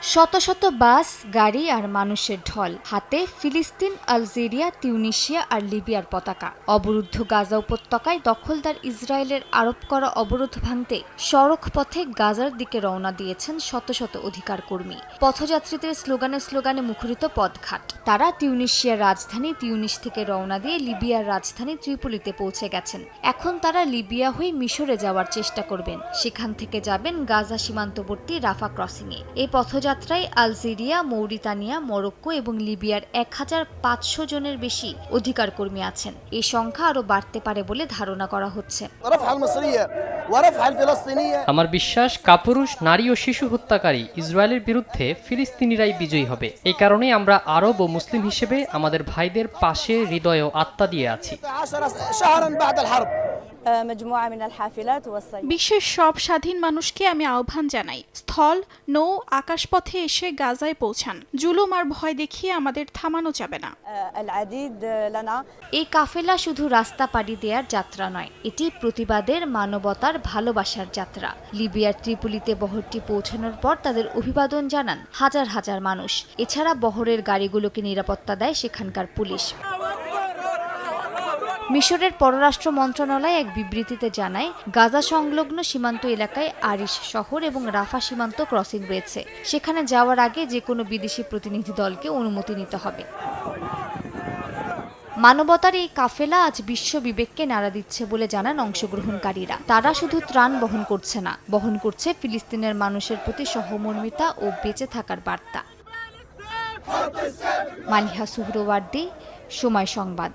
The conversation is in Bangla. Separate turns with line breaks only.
শত শত বাস, গাড়ি আর মানুষের ঢল, হাতে ফিলিস্তিন, আলজেরিয়া, তিউনিসিয়া আর লিবিয়ার পতাকা। অবরুদ্ধ গাজা উপত্যকায় দখলদার ইসরায়েলের আরোপ করা অবরোধ ভাঙতে সড়ক পথে গাজার দিকে রওনা দিয়েছেন শত শত অধিকার কর্মী। পথযাত্রীদের স্লোগানে স্লোগানে মুখরিত পথঘাট। তারা তিউনিসিয়ার রাজধানী তিউনিস থেকে রওনা দিয়ে লিবিয়ার রাজধানী ত্রিপোলিতে পৌঁছে গেছেন। এখন তারা লিবিয়া হয়ে মিশরে যাওয়ার চেষ্টা করবেন, সেখান থেকে যাবেন গাজা সীমান্তবর্তী রাফা ক্রসিংয়ে। এই পথযাত্রায় আলজেরিয়া, মৌরিতানিয়া, মরক্কো এবং লিবিয়ার ১৫০০ জনের বেশি অধিকার কর্মী আছেন। এই সংখ্যা আরও বাড়তে পারে বলে ধারণা করা হচ্ছে।
আমার বিশ্বাস, কাপুরুষ, নারী ও শিশু হত্যাকারী ইসরায়েলের বিরুদ্ধে ফিলিস্তিনিরাই বিজয়ী হবে। এই কারণেই আমরা আরব ও মুসলিম হিসেবে আমাদের ভাইদের পাশে হৃদয় ও আত্মা দিয়ে আছি।
বিশ্বের সব স্বাধীন মানুষকে আমি আহ্বান জানাই, স্থল, নৌ, আকাশপথে এসে গাজায় পৌঁছান। জুলুম আর ভয় দেখিয়ে আমাদের থামানো যাবে না।
এই কাফেলা শুধু রাস্তা পাড়ি দেওয়ার যাত্রা নয়, এটি প্রতিবাদের, মানবতার, ভালোবাসার যাত্রা। লিবিয়ার ত্রিপোলিতে বহরটি পৌঁছানোর পর তাদের অভিবাদন জানান হাজার হাজার মানুষ। এছাড়া বহরের গাড়িগুলোকে নিরাপত্তা দেয় সেখানকার পুলিশ। মিশরের পররাষ্ট্র মন্ত্রণালয় এক বিবৃতিতে জানায়, গাজা সংলগ্ন সীমান্ত এলাকায় আরিশ শহর এবং রাফা সীমান্ত ক্রসিং রয়েছে। সেখানে যাওয়ার আগে যে কোনো বিদেশি প্রতিনিধি দলকে অনুমতি নিতে হবে। মানবতার এই কাফেলা আজ বিশ্ব বিবেককে নাড়া দিচ্ছে বলে জানান অংশগ্রহণকারীরা। তারা শুধু ত্রাণ বহন করছে না, বহন করছে ফিলিস্তিনের মানুষের প্রতি সহমর্মিতা ও বেঁচে থাকার বার্তা। মালিহা সুহরওয়ার্দী, সময় সংবাদ।